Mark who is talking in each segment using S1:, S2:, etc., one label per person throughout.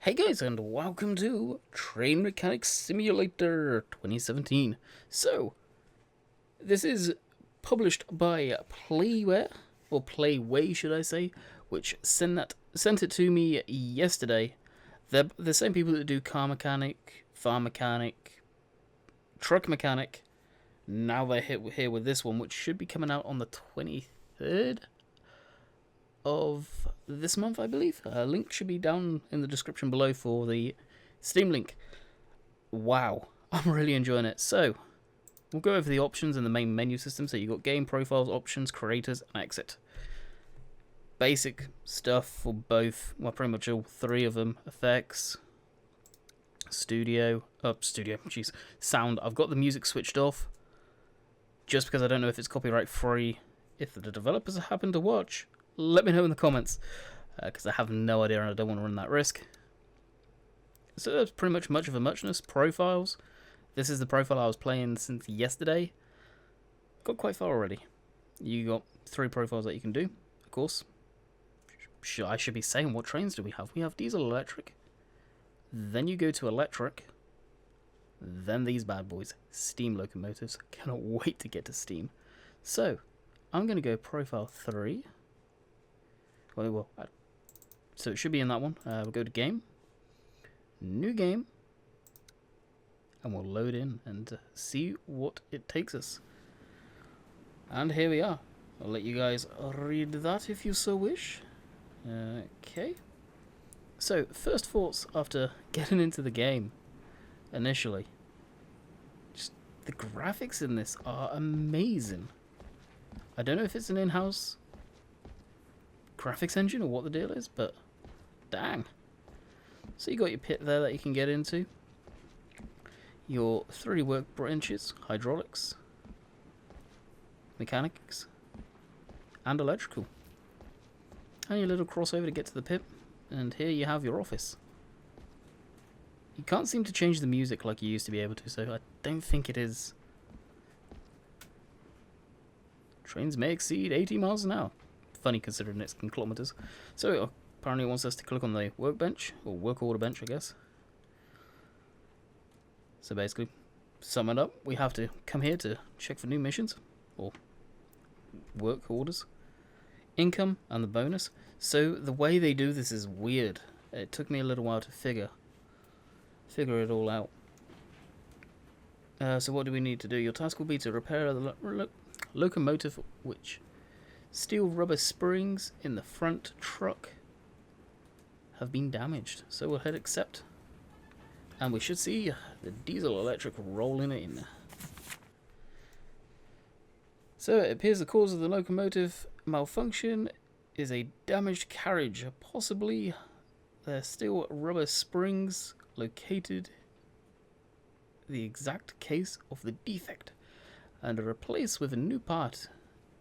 S1: Hey guys, and welcome to Train Mechanic Simulator 2017. So, this is published by Playware, or Playway should I say, which sent it to me yesterday. They're the same people that do Car Mechanic, Farm Mechanic, Truck Mechanic. Now they're here with this one, which should be coming out on the 23rd of this month, I believe. A link should be down in the description below for the Steam link. Wow, I'm really enjoying it. So, we'll go over the options in the main menu system. So you've got game, profiles, options, creators, and exit. Basic stuff for both, well, pretty much all three of them. Effects, sound. I've got the music switched off, just because I don't know if it's copyright free. If the developers happen to watch, let me know in the comments, because I have no idea and I don't want to run that risk. So that's pretty much of a muchness. Profiles. This is the profile I was playing since yesterday. Got quite far already. You got 3 profiles that you can do, of course. I should be saying, what trains do we have? We have diesel electric. Then you go to electric. Then these bad boys, steam locomotives. Cannot wait to get to steam. So, I'm going to go profile 3. So it should be in that one. We'll go to game, new game, and we'll load in and see what it takes us. And here we are. I'll let you guys read that if you so wish. Okay. So, first thoughts after getting into the game initially. Just the graphics in this are amazing. I don't know if it's an in-house graphics engine or what the deal is, but dang. So you got your pit there that you can get into, your 3 workbenches, hydraulics, mechanics, and electrical, and your little crossover to get to the pit. And here you have your office. You can't seem to change the music like you used to be able to, so I don't think it is. Trains may exceed 80 miles an hour. Funny considering it's in kilometers. So apparently it wants us to click on the workbench, or work order bench, I guess. So basically, sum it up, we have to come here to check for new missions, or work orders, income, and the bonus. So the way they do this is weird. It took me a little while to figure it all out. So what do we need to do? Your task will be to repair the locomotive, which steel rubber springs in the front truck have been damaged. So we'll hit accept, and we should see the diesel electric rolling in. So it appears the cause of the locomotive malfunction is a damaged carriage. Possibly the steel rubber springs located the exact case of the defect and are replaced with a new part.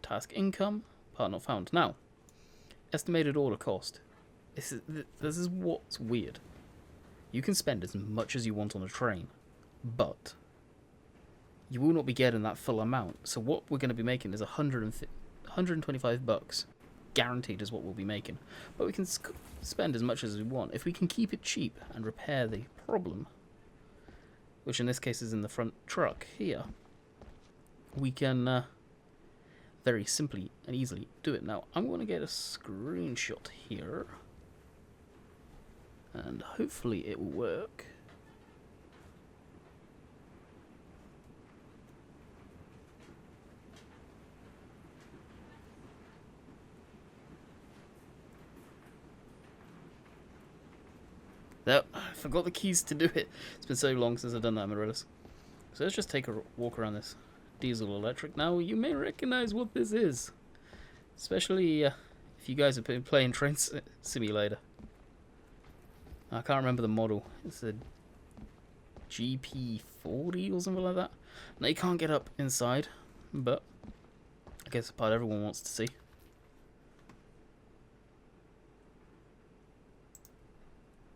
S1: Task income, part not found. Now, estimated order cost. This is what's weird. You can spend as much as you want on a train, but you will not be getting that full amount. So what we're going to be making is 125 bucks. Guaranteed is what we'll be making. But we can spend as much as we want. If we can keep it cheap and repair the problem, which in this case is in the front truck here, we can very simply and easily do it. Now, I'm going to get a screenshot here, and hopefully it will work. Nope, I forgot the keys to do it. It's been so long since I've done that, Amaryllis. So let's just take a walk around this diesel electric. Now, you may recognize what this is, especially if you guys have been playing Train Simulator. I can't remember the model. It's a GP40 or something like that. Now, you can't get up inside, but I guess the part everyone wants to see.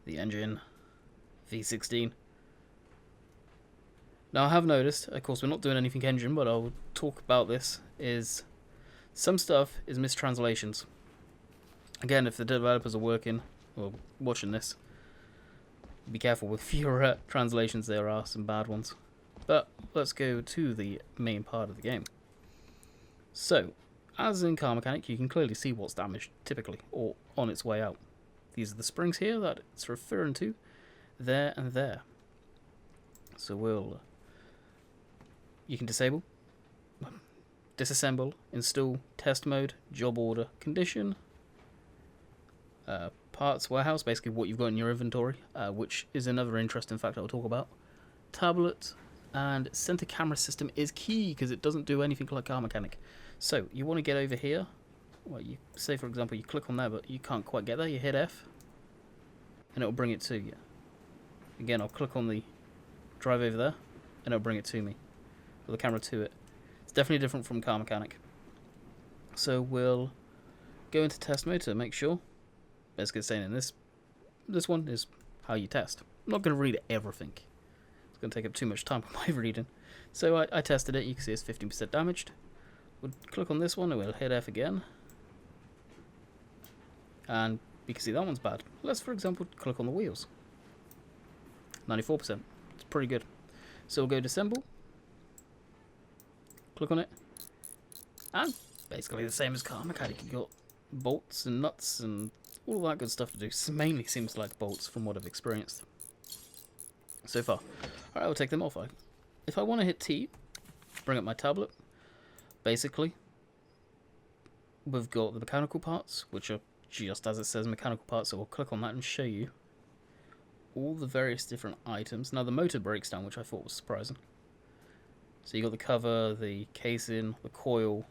S1: The engine, V16. Now, I have noticed, of course we're not doing anything engine, but I'll talk about this, is some stuff is mistranslations. Again, if the developers are working or watching this, Be careful with your translations, there are some bad ones. But let's go to the main part of the game. So, as in car mechanic, you can clearly see what's damaged, typically, or on its way out. These are the springs here that it's referring to, there and there. So you can disable, disassemble, install, test mode, job order, condition, parts warehouse, basically what you've got in your inventory, which is another interesting fact I'll talk about. Tablet and center camera system is key because it doesn't do anything like car mechanic. So you want to get over here. Well, you say for example you click on there, but you can't quite get there. You hit F, and it'll bring it to you. Again, I'll click on the drive over there, and it'll bring it to me, or the camera to it. It's definitely different from car mechanic. So we'll go into test mode to make sure. Basically saying in this one is how you test. I'm not going to read everything. It's going to take up too much time with my reading. So I tested it. You can see it's 15% damaged. We'll click on this one and we'll hit F again. And you can see that one's bad. Let's, for example, click on the wheels. 94%. It's pretty good. So we'll go disassemble. Click on it. And basically the same as car mechanic. You've got bolts and nuts and all that good stuff to do. Mainly seems like bolts from what I've experienced so far. Alright, I'll take them off. If I want to hit T, bring up my tablet, basically, we've got the mechanical parts, which are just as it says mechanical parts, so we'll click on that and show you all the various different items. Now the motor breaks down, which I thought was surprising. So you got the cover, the casing, the coil,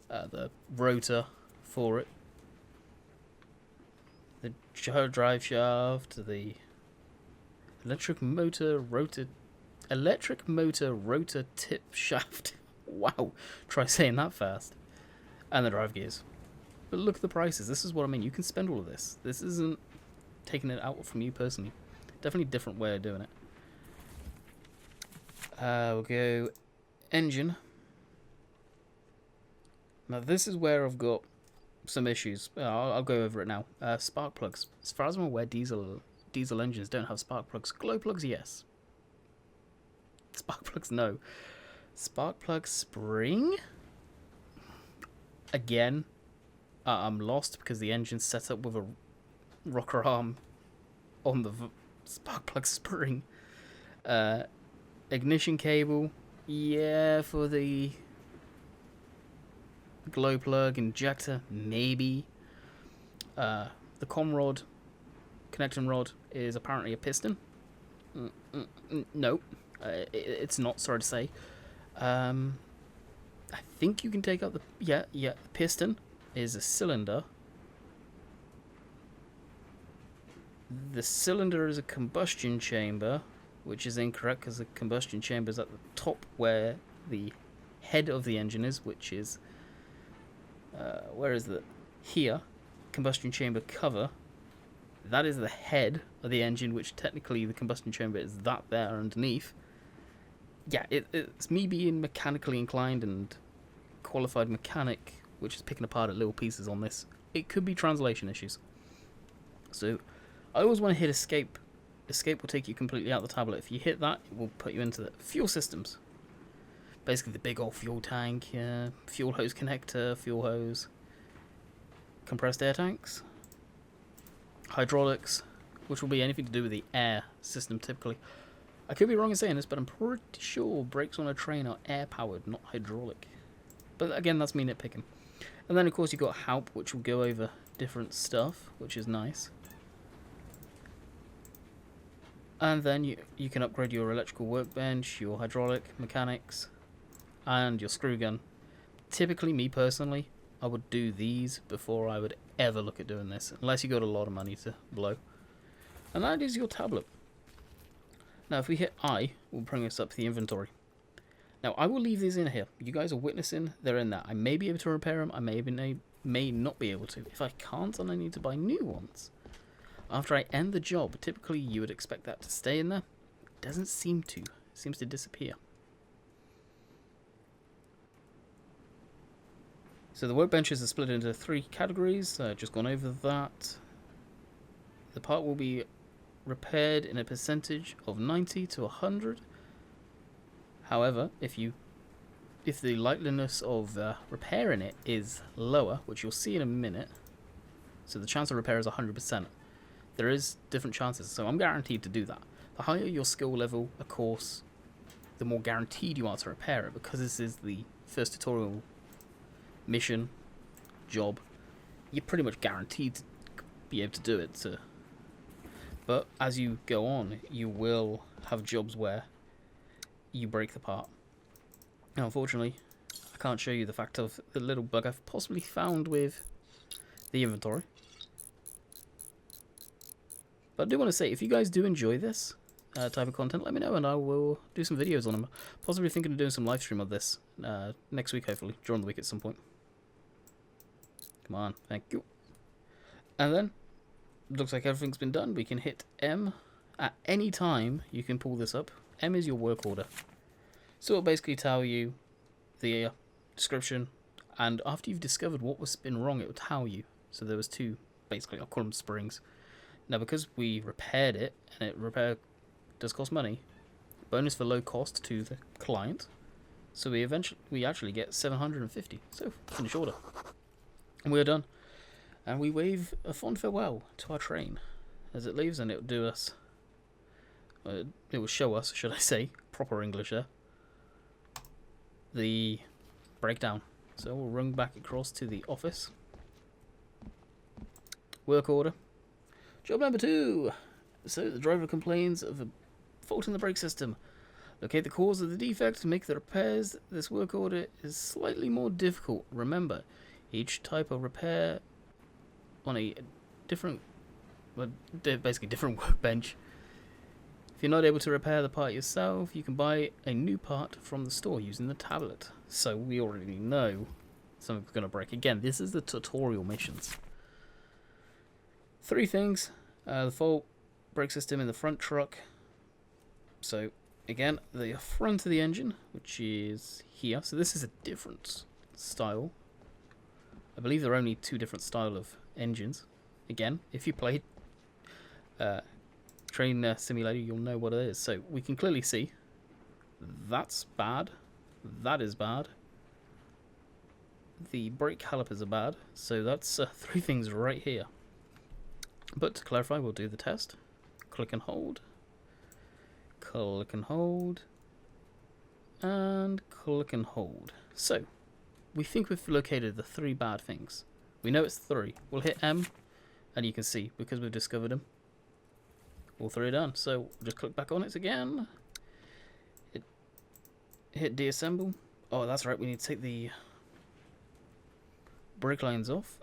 S1: the rotor for it, the drive shaft, the electric motor rotor tip shaft. Wow, try saying that fast. And the drive gears. But look at the prices. This is what I mean. You can spend all of this. This isn't taking it out from you personally. Definitely a different way of doing it. We'll go engine. Now this is where I've got some issues. I'll go over it now. Spark plugs. As far as I'm aware, diesel engines don't have spark plugs. Glow plugs, yes. Spark plugs, no. Spark plug spring? Again, I'm lost because the engine's set up with a rocker arm on the spark plug spring. Ignition cable, yeah, for the glow plug injector, maybe. The com rod, connecting rod, is apparently a piston. No, it's not, sorry to say. I think you can take out the... Yeah, the piston is a cylinder. The cylinder is a combustion chamber, which is incorrect because the combustion chamber is at the top where the head of the engine is, which is... where is the... Here. Combustion chamber cover. That is the head of the engine, which technically the combustion chamber is that there underneath. Yeah, it's me being mechanically inclined and qualified mechanic, which is picking apart at little pieces on this. It could be translation issues. So, I always want to hit escape. Escape will take you completely out of the tablet. If you hit that, it will put you into the fuel systems. Basically the big old fuel tank, fuel hose connector, fuel hose, compressed air tanks, hydraulics, which will be anything to do with the air system typically. I could be wrong in saying this, but I'm pretty sure brakes on a train are air-powered, not hydraulic. But again, that's me nitpicking. And then, of course, you've got HALP, which will go over different stuff, which is nice. And then you can upgrade your electrical workbench, your hydraulic, mechanics, and your screw gun. Typically, me personally, I would do these before I would ever look at doing this, unless you got a lot of money to blow. And that is your tablet. Now, if we hit I, we'll bring us up to the inventory. Now, I will leave these in here. You guys are witnessing, they're in there. I may be able to repair them, I may not be able to. If I can't, then I need to buy new ones. After I end the job, typically you would expect that to stay in there. It doesn't seem to. It seems to disappear. So the workbenches are split into 3 categories. Just gone over that. The part will be repaired in a percentage of 90 to 100. However, if the likeliness of repairing it is lower, which you'll see in a minute, so the chance of repair is 100%. There is different chances, so I'm guaranteed to do that. The higher your skill level, of course, the more guaranteed you are to repair it, because this is the first tutorial mission, job. You're pretty much guaranteed to be able to do it. But as you go on, you will have jobs where you break the part. Now, unfortunately, I can't show you the fact of the little bug I've possibly found with the inventory. But I do want to say, if you guys do enjoy this type of content, let me know and I will do some videos on them. Possibly thinking of doing some live stream of this next week, hopefully, during the week at some point. Come on, thank you. And then, looks like everything's been done. We can hit M. At any time, you can pull this up. M is your work order. So it'll basically tell you the description, and after you've discovered what was been wrong, it will tell you. So there was two, basically, I'll call them springs. Now, because we repaired it, and repair does cost money, bonus for low cost to the client, so we actually get 750. So, finish order. And we're done. And we wave a fond farewell to our train as it leaves, and it will do us, it will show us, should I say, proper English there, the breakdown. So we'll run back across to the office. Work order. Job number 2. So the driver complains of a fault in the brake system. Locate the cause of the defect, make the repairs. This work order is slightly more difficult. Remember, each type of repair on a different, well, basically different workbench. If you're not able to repair the part yourself, you can buy a new part from the store using the tablet. So we already know something's going to break. Again, this is the tutorial missions. 3 things. The fault brake system in the front truck. So again, the front of the engine, which is here. So this is a different style. I believe there are only 2 different style of engines. Again, if you played Train Simulator, you'll know what it is. So we can clearly see that's bad. That is bad. The brake calipers are bad. So that's 3 things right here. But to clarify, we'll do the test. Click and hold. Click and hold. And click and hold. So we think we've located the 3 bad things. We know it's 3. We'll hit M, and you can see, because we've discovered them, all 3 are done. So we'll just click back on it again. Hit deassemble. Oh, that's right, we need to take the brake lines off.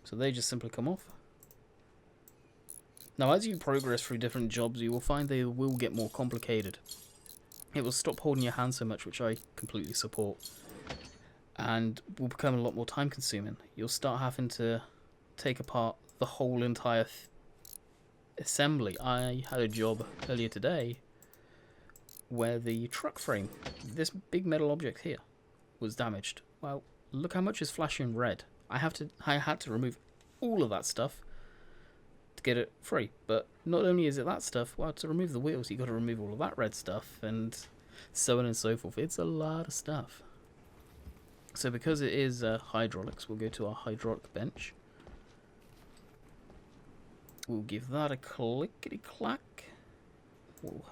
S1: So they just simply come off. Now, as you progress through different jobs, you will find they will get more complicated. It will stop holding your hand so much, which I completely support, and will become a lot more time consuming. You'll start having to take apart the whole entire assembly. I had a job earlier today where the truck frame, this big metal object here, was damaged. Well, look how much is flashing red. I had to remove all of that stuff to get it free. But not only is it that stuff, well, to remove the wheels, you got to remove all of that red stuff, and so on and so forth. It's a lot of stuff. So because it is hydraulics, we'll go to our hydraulic bench. We'll give that a clickety-clack. We'll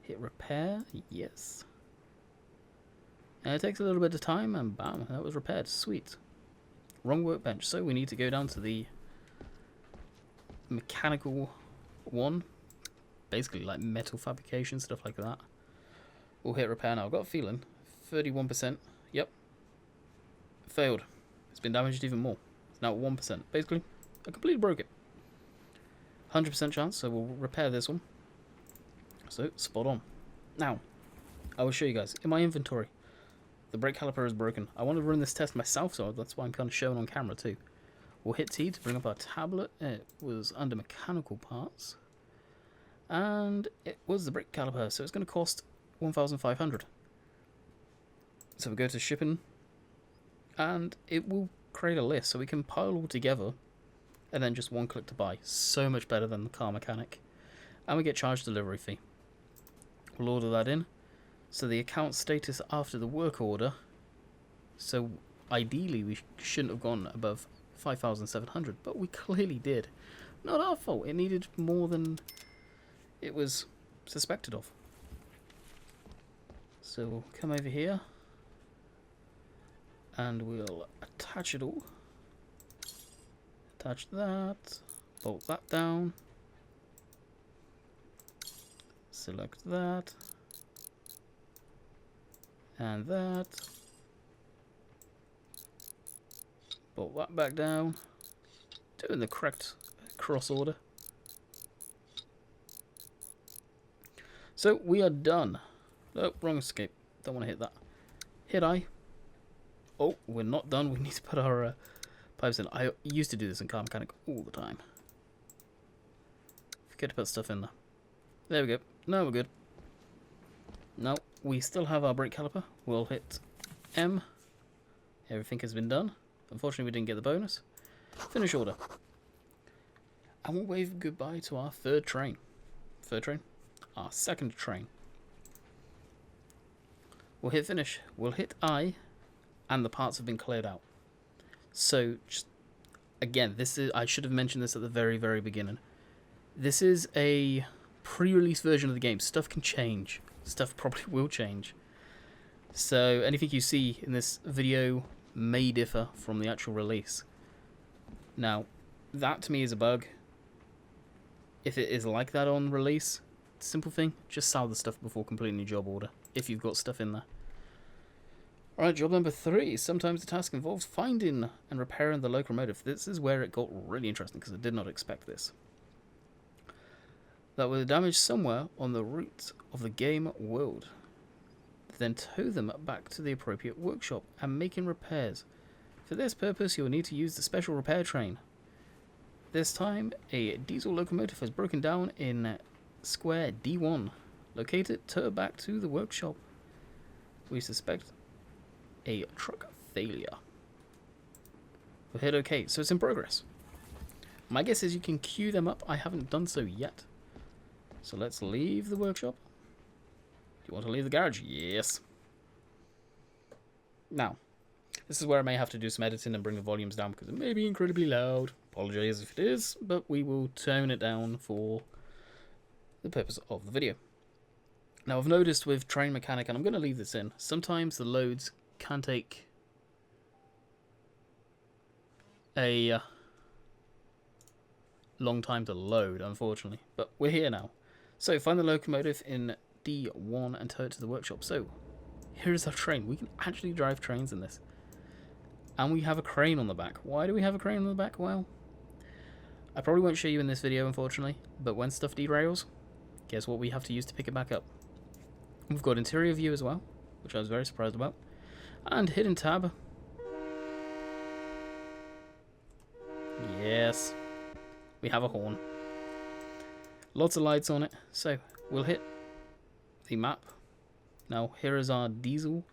S1: hit repair, yes. And it takes a little bit of time, and bam, that was repaired. Sweet. Wrong workbench, so we need to go down to the mechanical one. Basically like metal fabrication, stuff like that. We'll hit repair now. I've got a feeling. 31%. Yep. Failed. It's been damaged even more. It's now at 1%. Basically, I completely broke it. 100% chance, so we'll repair this one. So, spot on. Now, I will show you guys. In my inventory, the brake caliper is broken. I want to run this test myself, so that's why I'm kind of showing on camera too. We'll hit T to bring up our tablet. It was under mechanical parts. And it was the brake caliper, so it's going to cost 1,500. So we go to shipping, and it will create a list, so we can pile all together and then just one click to buy. So much better than the car mechanic. And we get charged delivery fee. We'll order that in. So the account status after the work order. So ideally we shouldn't have gone above 5,700, but we clearly did. Not our fault. It needed more than it was suspected of. So we'll come over here and we'll attach it all. Attach that, bolt that down, select that, and that, bolt that back down, doing the correct cross order. So we are done. Oh, wrong escape. Don't want to hit that. Hit I. Oh, we're not done. We need to put our pipes in. I used to do this in car mechanic all the time. Forget to put stuff in there. There we go. Now we're good. No, we still have our brake caliper. We'll hit M. Everything has been done. Unfortunately, we didn't get the bonus. Finish order. And we'll wave goodbye to our third train. Third train? Our second train. We'll hit finish. We'll hit I, and the parts have been cleared out. So, just, again, this is, I should have mentioned this at the very, very beginning. This is a pre-release version of the game. Stuff can change. Stuff probably will change. So, anything you see in this video may differ from the actual release. Now, that to me is a bug. If it is like that on release, simple thing, just sell the stuff before completing your job order, if you've got stuff in there. Alright, job number 3. Sometimes the task involves finding and repairing the locomotive. This is where it got really interesting, because I did not expect this. That was damaged somewhere on the route of the game world. Then tow them back to the appropriate workshop and making repairs. For this purpose, you'll need to use the special repair train. This time, a diesel locomotive has broken down in square D1. Locate it, tow it back to the workshop. We suspect a truck failure. We'll hit OK, so it's in progress. My guess is you can queue them up. I haven't done so yet. So let's leave the workshop. Do you want to leave the garage? Yes. Now, this is where I may have to do some editing and bring the volumes down because it may be incredibly loud. Apologize if it is, but we will tone it down for the purpose of the video. Now, I've noticed with Train Mechanic, and I'm going to leave this in, sometimes the loads can take a long time to load, unfortunately. But we're here now. So, find the locomotive in D1 and tow it to the workshop. So, here's our train. We can actually drive trains in this. And we have a crane on the back. Why do we have a crane on the back? Well, I probably won't show you in this video, unfortunately. But when stuff derails, guess what we have to use to pick it back up? We've got interior view as well, which I was very surprised about. And hidden tab. Yes. We have a horn. Lots of lights on it. So, we'll hit the map. Now, here is our diesel.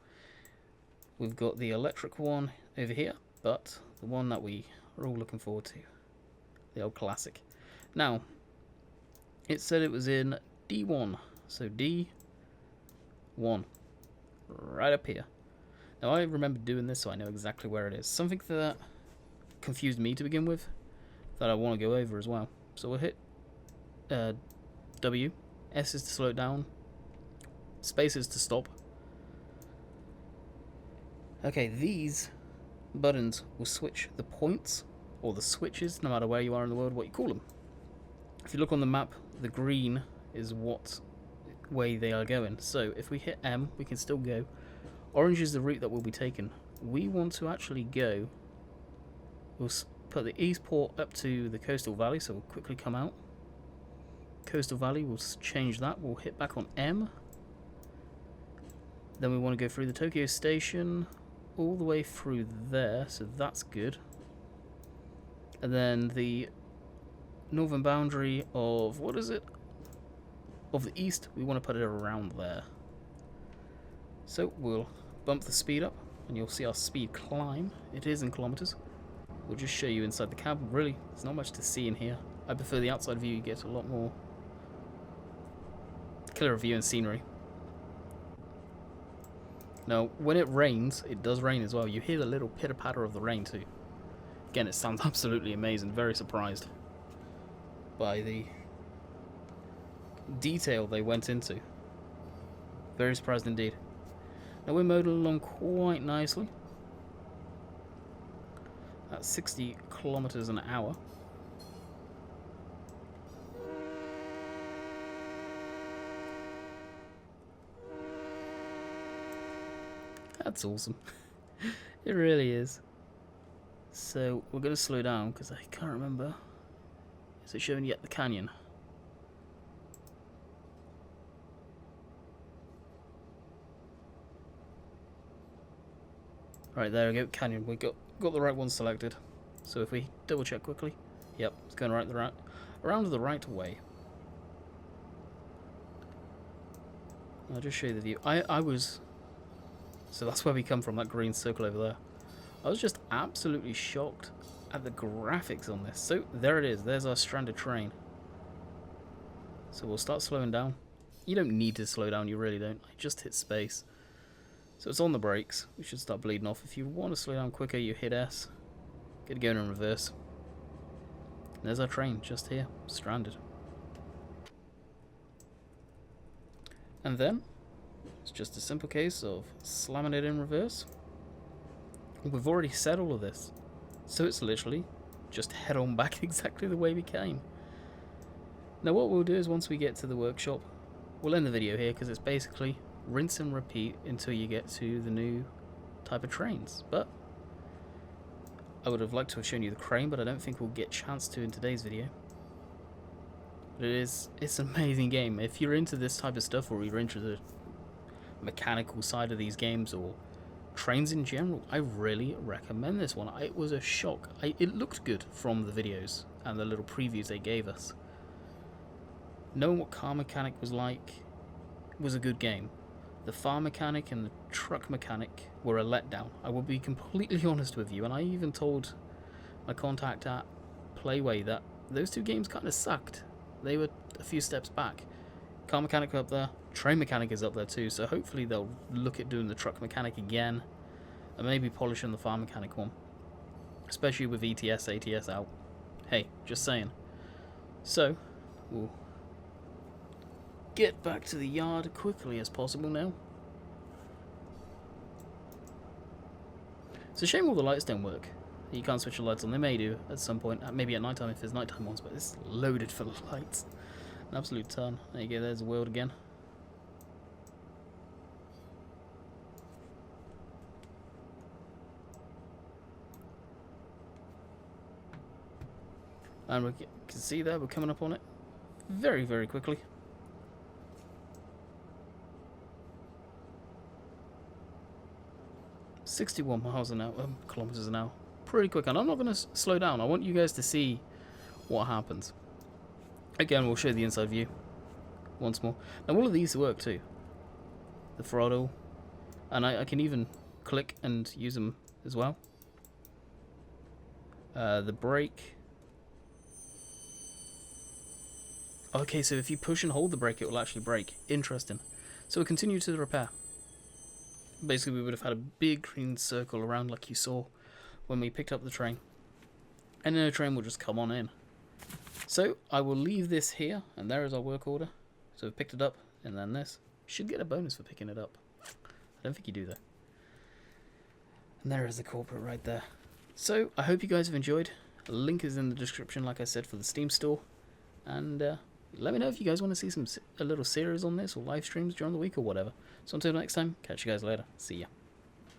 S1: We've got the electric one over here, but the one that we are all looking forward to. The old classic. Now, it said it was in D1. So, D1. Right up here. Now, I remember doing this, so I know exactly where it is. Something that confused me to begin with, that I want to go over as well. So, we'll hit W. S is to slow it down. Space is to stop. Okay, these buttons will switch the points, or the switches, no matter where you are in the world, what you call them. If you look on the map, the green is what way they are going. So if we hit M, we can still go. Orange is the route that will be taken. We want to actually go. We'll put the east port up to the coastal valley, so we'll quickly come out. Coastal valley, we'll change that. We'll hit back on M. Then we want to go through the Tokyo station all the way through there, so that's good. And then the northern boundary of, what is it? Of the east, we want to put it around there. So we'll bump the speed up, and you'll see our speed climb. It is in kilometers. we'll just show you inside the cab. Really, there's not much to see in here. I prefer the outside view. You get a lot more clearer view and scenery. Now, when it rains, it does rain as well. You hear the little pitter-patter of the rain too. Again, it sounds absolutely amazing. Very surprised by the detail they went into. Very surprised indeed. Now we're mowed along quite nicely at 60 kilometers an hour. That's awesome. It really is. So we're going to slow down because I can't remember. Is it showing yet the canyon? Right, there we go, canyon. We got the right one selected. So if we double check quickly, yep, it's going right around the right way. I'll just show you the view. I was, so that's where we come from, that green circle over there. I was just absolutely shocked at the graphics on this. So there it is. There's our stranded train. So we'll start slowing down. You don't need to slow down. You really don't. I just hit space. So it's on the brakes. We should start bleeding off. If you want to slow down quicker, you hit S. Get going in reverse. And there's our train just here, stranded. And then it's just a simple case of slamming it in reverse. We've already said all of this, so it's literally just head on back exactly the way we came. Now what we'll do is once we get to the workshop, we'll end the video here because it's basically rinse and repeat until you get to the new type of trains. But I would have liked to have shown you the crane, but I don't think we'll get a chance to in today's video. But it's an amazing game. If you're into this type of stuff, or you're into the mechanical side of these games, or trains in general, I really recommend this one. It was a shock. It looked good from the videos and the little previews they gave us. Knowing what car mechanic was like was a good game. The farm mechanic and the truck mechanic were a letdown. I will be completely honest with you, and I even told my contact at Playway that those two games kind of sucked. They were a few steps back. Car mechanic up there, train mechanic is up there too, so hopefully they'll look at doing the truck mechanic again and maybe polishing the farm mechanic one, especially with ETS, ATS out. Hey, just saying. So we'll get back to the yard quickly as possible now. It's a shame all the lights don't work. You can't switch the lights on. They may do at some point, maybe at night time if there's nighttime ones, but it's loaded full of lights. An absolute ton. There you go, there's the world again. And we can see there, we're coming up on it very, very quickly. .61 miles an hour, kilometers an hour. Pretty quick, and I'm not going to slow down. I want you guys to see what happens. Again, we'll show the inside view once more. Now, all of these work too. The throttle, and I can even click and use them as well. The brake. Okay, so if you push and hold the brake, it will actually brake. Interesting. So we'll continue to the repair. Basically, we would have had a big green circle around like you saw when we picked up the train. And then the train will just come on in. So I will leave this here, and there is our work order. So we've picked it up, and then this. Should get a bonus for picking it up. I don't think you do though. And there is the corporate right there. So I hope you guys have enjoyed. A link is in the description, like I said, for the Steam store. And let me know if you guys want to see a little series on this or live streams during the week or whatever. So until next time, catch you guys later. See ya.